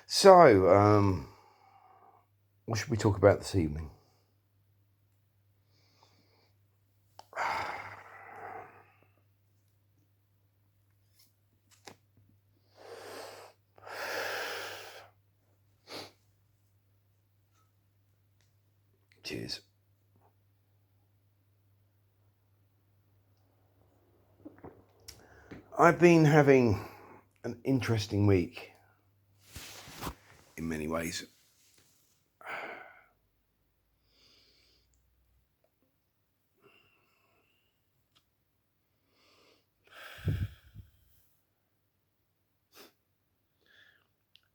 So, what should we talk about this evening? Cheers. I've been having an interesting week in many ways.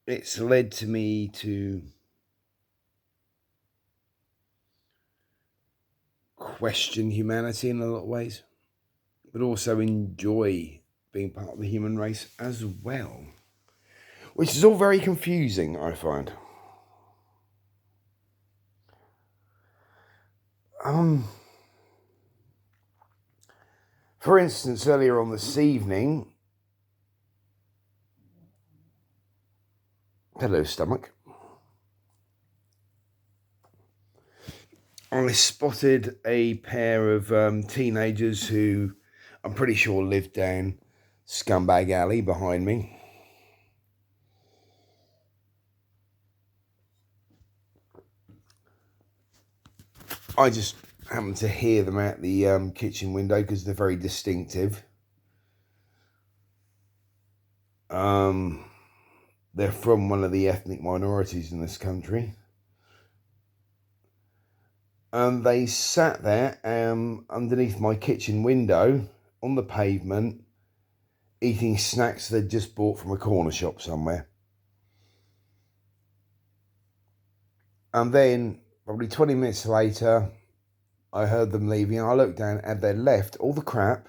It's led to me to question humanity in a lot of ways, but also enjoy being part of the human race as well, which is all very confusing, I find. For instance, earlier on this evening, hello stomach, I spotted a pair of teenagers who I'm pretty sure lived down Scumbag Alley behind me. I just happened to hear them out the kitchen window because they're very distinctive. They're from one of the ethnic minorities in this country. And they sat there underneath my kitchen window on the pavement eating snacks they'd just bought from a corner shop somewhere. And then, probably 20 minutes later, I heard them leaving. I looked down and they'd left all the crap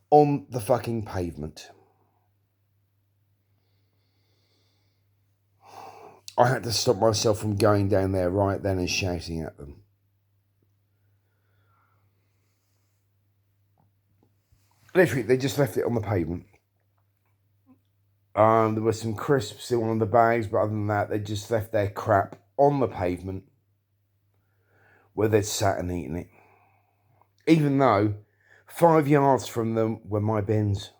on the fucking pavement. I had to stop myself from going down there right then and shouting at them. Literally, they just left it on the pavement. There were some crisps in one of the bags, but other than that, they just left their crap on the pavement where they'd sat and eaten it. Even though 5 yards from them were my bins.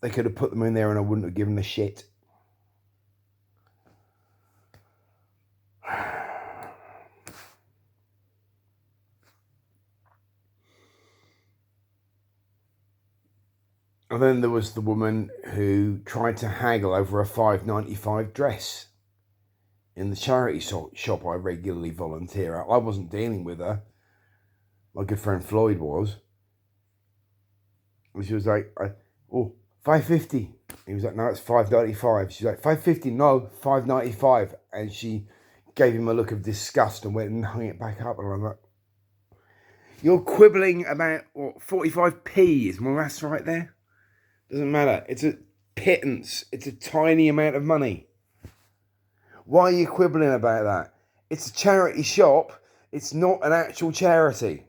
They could have put them in there and I wouldn't have given a shit. And then there was the woman who tried to haggle over a $5.95 dress in the charity shop I regularly volunteer at. I wasn't dealing with her. My good friend Floyd was. And she was like, $5.50. He was like, no, it's $5.95. She's like, $5.50, no, $5.95. And she gave him a look of disgust and went and hung it back up. And I'm like, you're quibbling about, 45p is more ass right there? Doesn't matter. It's a pittance. It's a tiny amount of money. Why are you quibbling about that? It's a charity shop. It's not an actual charity.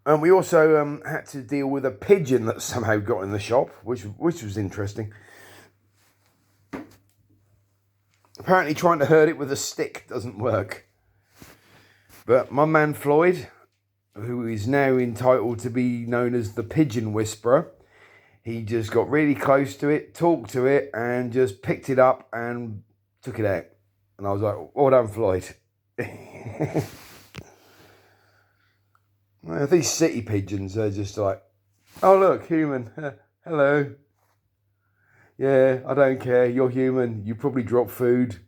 And we also had to deal with a pigeon that somehow got in the shop, which was interesting. Apparently trying to herd it with a stick doesn't work. But my man Floyd, who is now entitled to be known as the Pigeon Whisperer, he just got really close to it, talked to it, and just picked it up and took it out. And I was like, well done, Floyd. These city pigeons are just like, oh look, human, hello. Yeah, I don't care, you're human, you probably dropped food.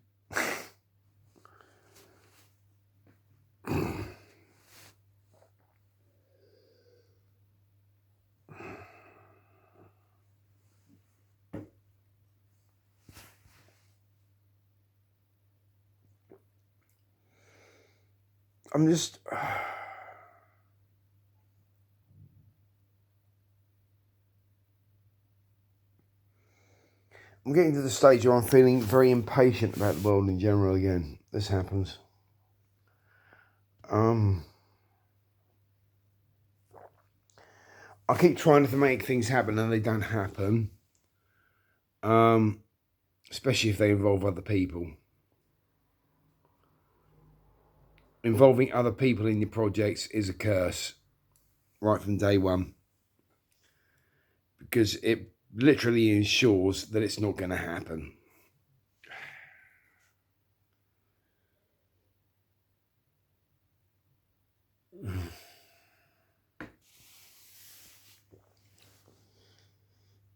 I'm getting to the stage where I'm feeling very impatient about the world in general again. This happens. I keep trying to make things happen and they don't happen. Especially if they involve other people. Involving other people in your projects is a curse right from day one, because it literally ensures that it's not going to happen.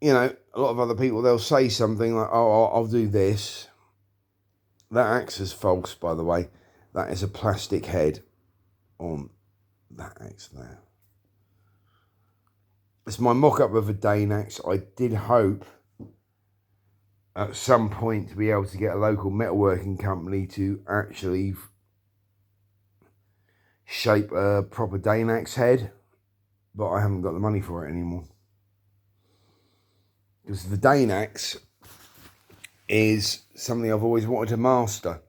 You know, a lot of other people, they'll say something like, oh, I'll do this. That acts as false, by the way. That is a plastic head on that axe there. It's my mock-up of a Dane axe. I did hope at some point to be able to get a local metalworking company to actually shape a proper Dane axe head, but I haven't got the money for it anymore. Because the Dane axe is something I've always wanted to master.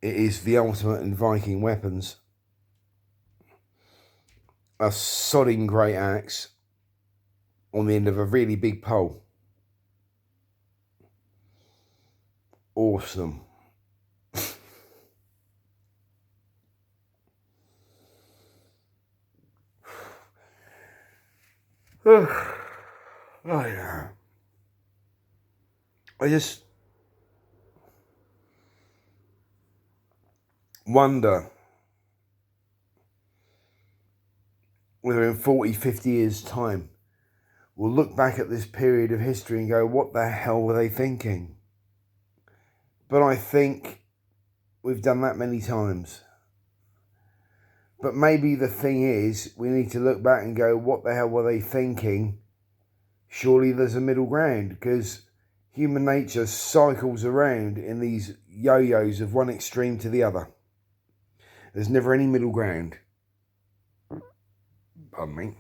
It is the ultimate in Viking weapons. A sodding great axe on the end of a really big pole. Awesome. Oh yeah. I just wonder whether in 40, 50 years' time we'll look back at this period of history and go, what the hell were they thinking? But I think we've done that many times. But maybe the thing is, we need to look back and go, what the hell were they thinking? Surely there's a middle ground, because human nature cycles around in these yo-yos of one extreme to the other. There's never any middle ground. Pardon me.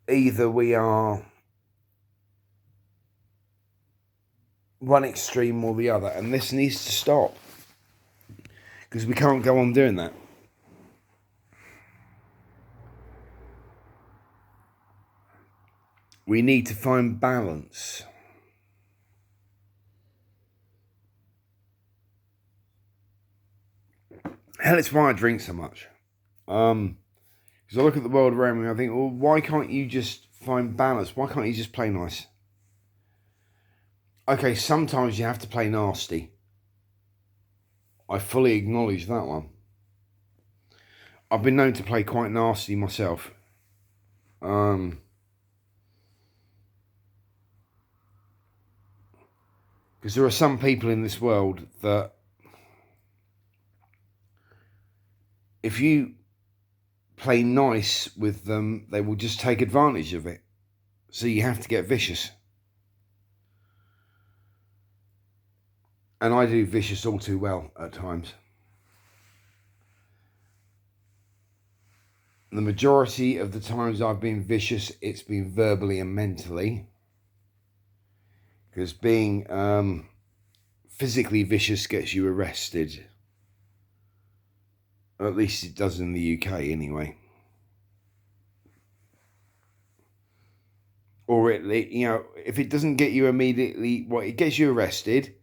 Either we are one extreme or the other, and this needs to stop, because we can't go on doing that. We need to find balance. Hell, it's why I drink so much. Because I look at the world around me and I think, well, why can't you just find balance? Why can't you just play nice? Okay, sometimes you have to play nasty. I fully acknowledge that one. I've been known to play quite nasty myself. Because there are some people in this world that if you play nice with them, they will just take advantage of it. So you have to get vicious. And I do vicious all too well at times. The majority of the times I've been vicious, it's been verbally and mentally. Because being physically vicious gets you arrested. Or at least it does in the UK anyway. Or if it doesn't get you immediately, it gets you arrested,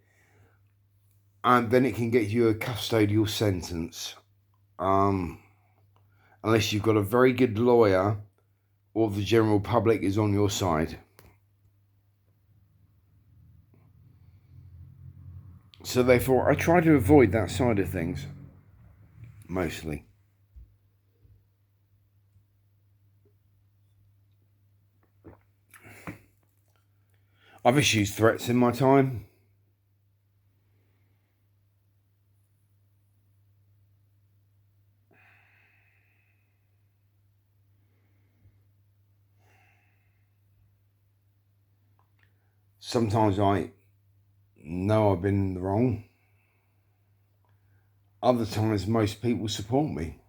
and then it can get you a custodial sentence. Unless you've got a very good lawyer or the general public is on your side. So therefore, I try to avoid that side of things, mostly. I've issued threats in my time. Sometimes I know I've been wrong. Other times, most people support me.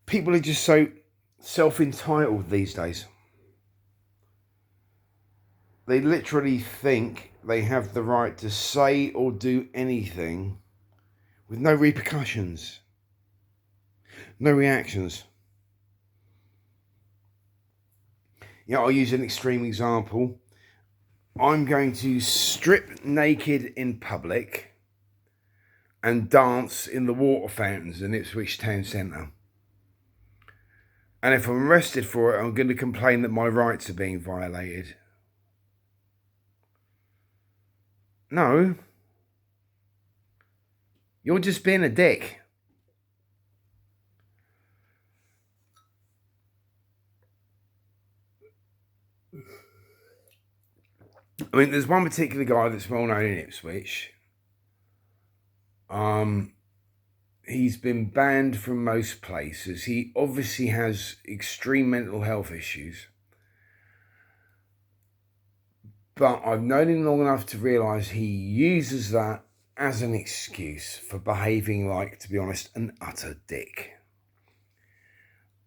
People are just so self-entitled these days. They literally think they have the right to say or do anything with no repercussions, no reactions. I'll use an extreme example. I'm going to strip naked in public and dance in the water fountains in Ipswich town centre. And if I'm arrested for it, I'm going to complain that my rights are being violated. No. You're just being a dick. I mean, there's one particular guy that's well known in Ipswich. He's been banned from most places. He obviously has extreme mental health issues. But I've known him long enough to realise he uses that as an excuse for behaving like, to be honest, an utter dick.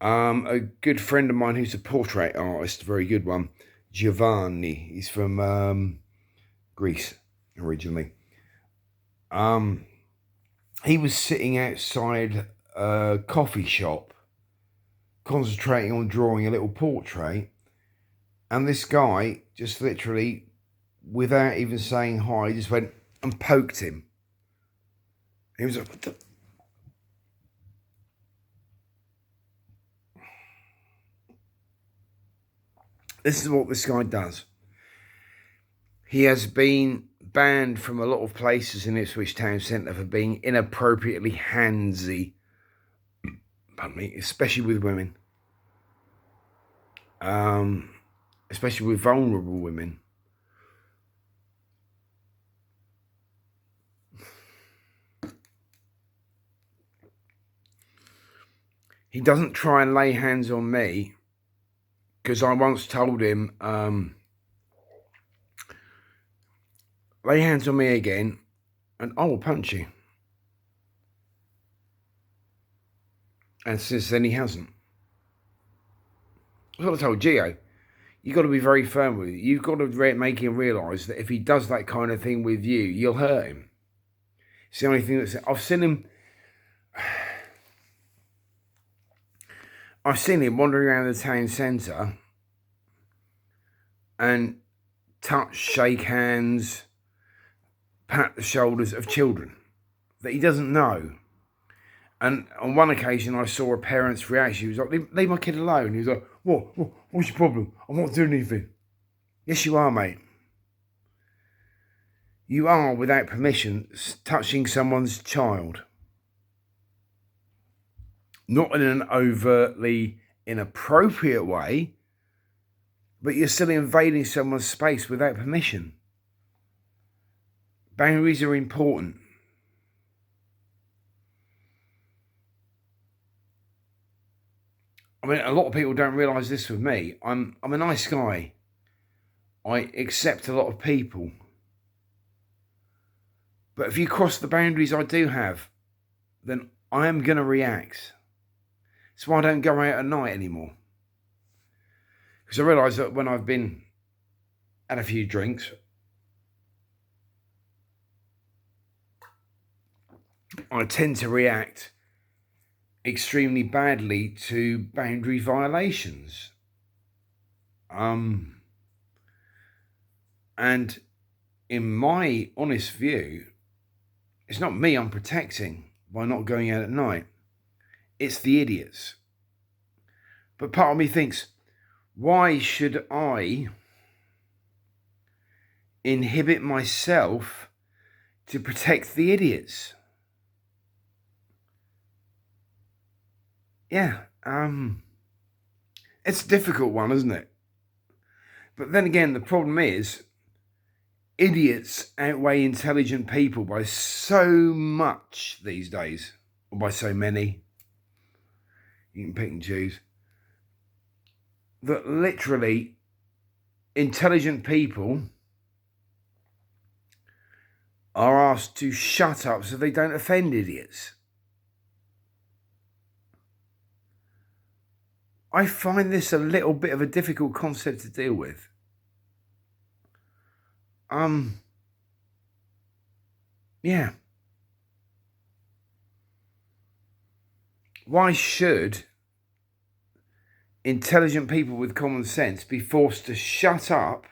A good friend of mine who's a portrait artist, a very good one, Giovanni. He's from Greece originally. He was sitting outside a coffee shop, concentrating on drawing a little portrait, and this guy just literally, without even saying hi, just went and poked him. He was like, what the? This is what this guy does. He has been banned from a lot of places in Ipswich town centre for being inappropriately handsy, especially with women, especially with vulnerable women. He doesn't try and lay hands on me, because I once told him, lay hands on me again and I will punch you. And since then he hasn't. That's what I told Gio. You've got to be very firm with it. You've got to make him realise that if he does that kind of thing with you, you'll hurt him. It's the only thing that's... I've seen him wandering around the town centre and touch, shake hands, pat the shoulders of children that he doesn't know. And on one occasion, I saw a parent's reaction. He was like, leave my kid alone. He was like, what? What's your problem? I'm not doing anything. Yes, you are, mate. You are, without permission, touching someone's child. Not in an overtly inappropriate way, but you're still invading someone's space without permission. Boundaries are important. I mean, a lot of people don't realise this with me. I'm a nice guy. I accept a lot of people. But if you cross the boundaries I do have, then I am going to react. That's why I don't go out at night anymore. Because I realise that when I've been had a few drinks, I tend to react extremely badly to boundary violations. And in my honest view, it's not me I'm protecting by not going out at night. It's the idiots. But part of me thinks, why should I inhibit myself to protect the idiots? Yeah, it's a difficult one, isn't it? But then again, the problem is, idiots outweigh intelligent people by so much these days, or by so many. You can pick and choose. That literally, intelligent people are asked to shut up so they don't offend idiots. I find this a little bit of a difficult concept to deal with. Yeah. Why should intelligent people with common sense be forced to shut up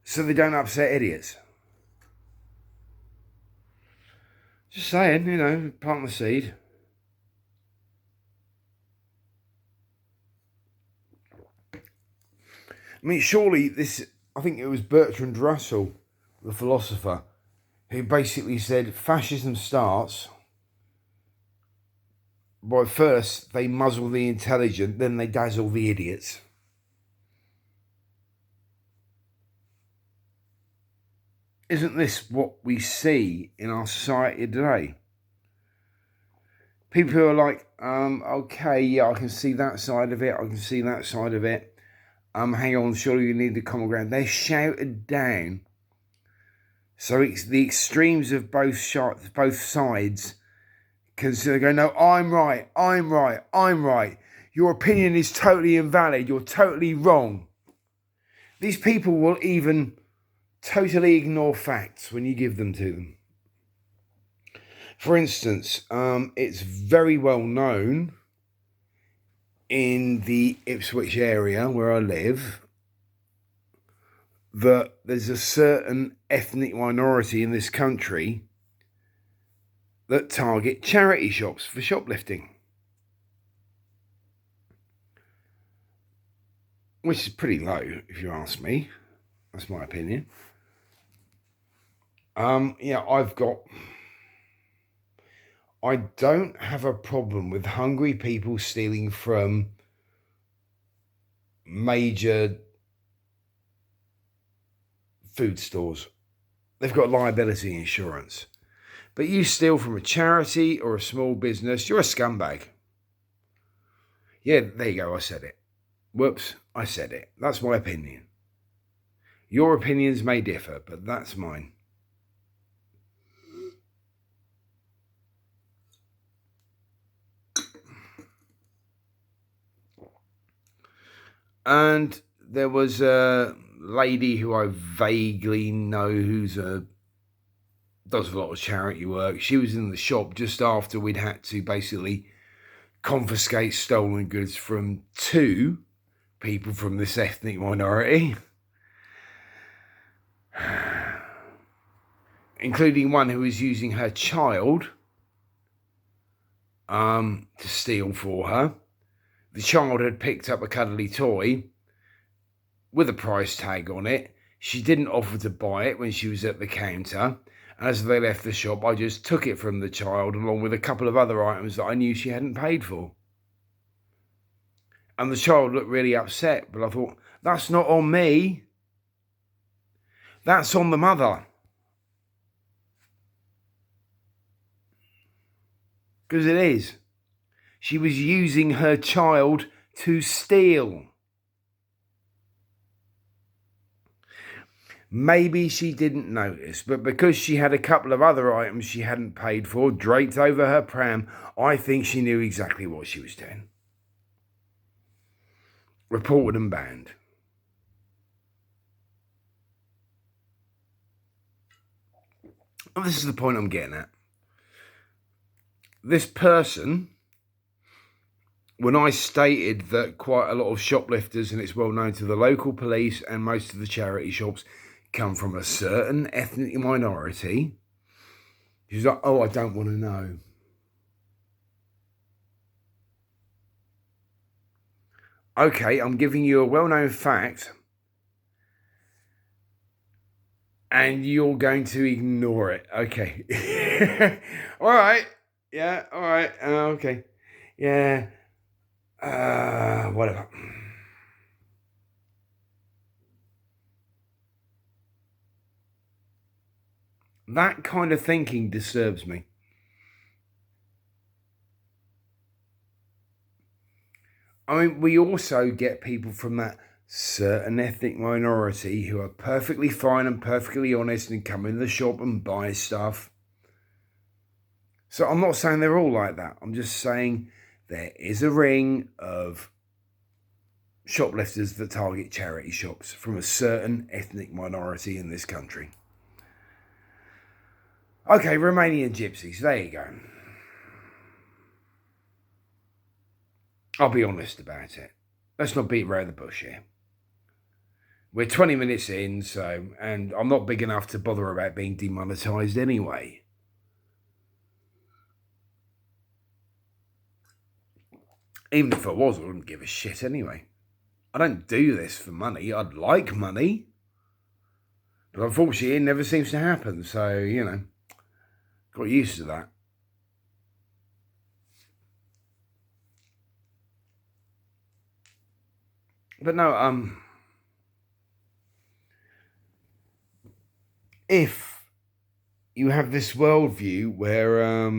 so they don't upset idiots? Just saying, plant the seed. I mean, surely I think it was Bertrand Russell, the philosopher, who basically said fascism starts by first they muzzle the intelligent, then they dazzle the idiots. Isn't this what we see in our society today? People who are like, okay, yeah, I can see that side of it, I can see that side of it. Hang on, surely you need the common ground. They're shouted down. So it's the extremes of both sides can go, no, I'm right. Your opinion is totally invalid. You're totally wrong. These people will even totally ignore facts when you give them to them. For instance, it's very well known in the Ipswich area where I live that there's a certain ethnic minority in this country that target charity shops for shoplifting, which is pretty low if you ask me. That's my opinion. I don't have a problem with hungry people stealing from major food stores. They've got liability insurance. But you steal from a charity or a small business, you're a scumbag. Yeah, there you go, I said it. Whoops, I said it. That's my opinion. Your opinions may differ, but that's mine. And there was a lady who I vaguely know does a lot of charity work. She was in the shop just after we'd had to basically confiscate stolen goods from 2 people from this ethnic minority, including one who was using her child to steal for her. The child had picked up a cuddly toy with a price tag on it. She didn't offer to buy it when she was at the counter. As they left the shop, I just took it from the child along with a couple of other items that I knew she hadn't paid for. And the child looked really upset, but I thought, that's not on me. That's on the mother. Because it is. She was using her child to steal. Maybe she didn't notice, but because she had a couple of other items she hadn't paid for draped over her pram, I think she knew exactly what she was doing. Reported and banned. And this is the point I'm getting at. This person, when I stated that quite a lot of shoplifters, and it's well known to the local police and most of the charity shops, come from a certain ethnic minority, she's like, oh, I don't want to know. Okay, I'm giving you a well-known fact, and you're going to ignore it. Okay. All right. Yeah, all right. Okay. Yeah. Whatever. That kind of thinking disturbs me. I mean, we also get people from that certain ethnic minority who are perfectly fine and perfectly honest and come in the shop and buy stuff. So I'm not saying they're all like that. I'm just saying there is a ring of shoplifters that target charity shops from a certain ethnic minority in this country. Okay, Romanian gypsies, there you go. I'll be honest about it. Let's not beat around the bush here. We're 20 minutes in, and I'm not big enough to bother about being demonetised anyway. Even if I was, I wouldn't give a shit anyway. I don't do this for money. I'd like money. But unfortunately, it never seems to happen. So, you know, got used to that. But no, if you have this worldview where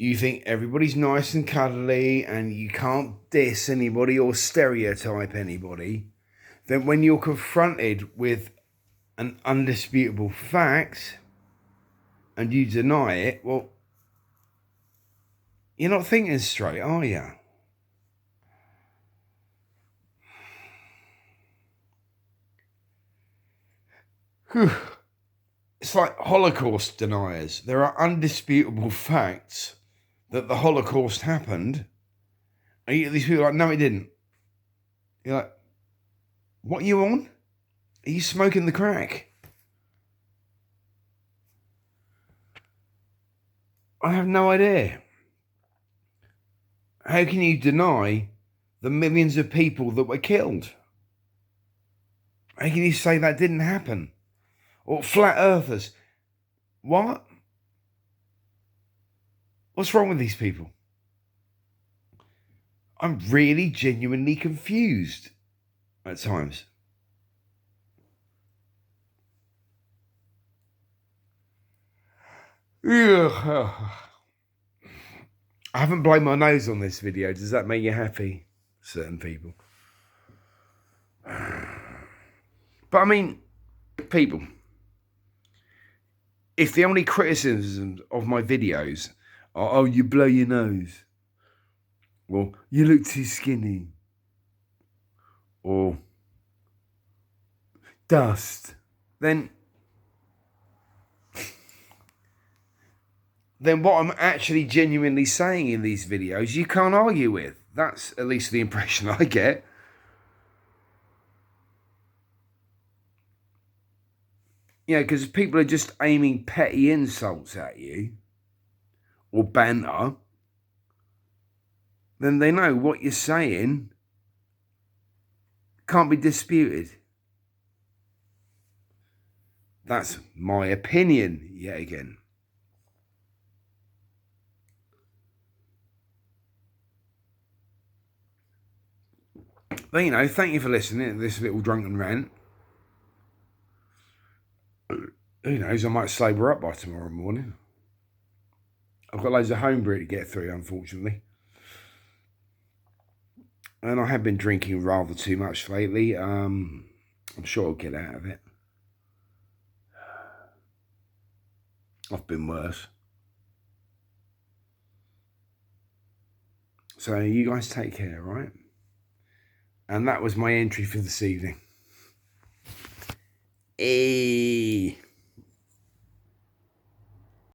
you think everybody's nice and cuddly and you can't diss anybody or stereotype anybody, then when you're confronted with an undisputable fact and you deny it, well, you're not thinking straight, are you? It's like Holocaust deniers. There are undisputable facts that the Holocaust happened. And you get these people like, no, it didn't. You're like, what are you on? Are you smoking the crack? I have no idea. How can you deny the millions of people that were killed? How can you say that didn't happen? Or flat earthers. What? What's wrong with these people? I'm really genuinely confused at times. I haven't blown my nose on this video. Does that make you happy? Certain people. But I mean, people, if the only criticisms of my videos are, oh, you blow your nose, or you look too skinny, or dust, then what I'm actually genuinely saying in these videos, you can't argue with. That's at least the impression I get. You know, because people are just aiming petty insults at you or banter, then they know what you're saying can't be disputed. That's my opinion, yet again. But, you know, thank you for listening to this little drunken rant. Who knows, I might sober up by tomorrow morning. I've got loads of homebrew to get through, unfortunately. And I have been drinking rather too much lately. I'm sure I'll get out of it. I've been worse. So you guys take care, right? And that was my entry for this evening. Hey.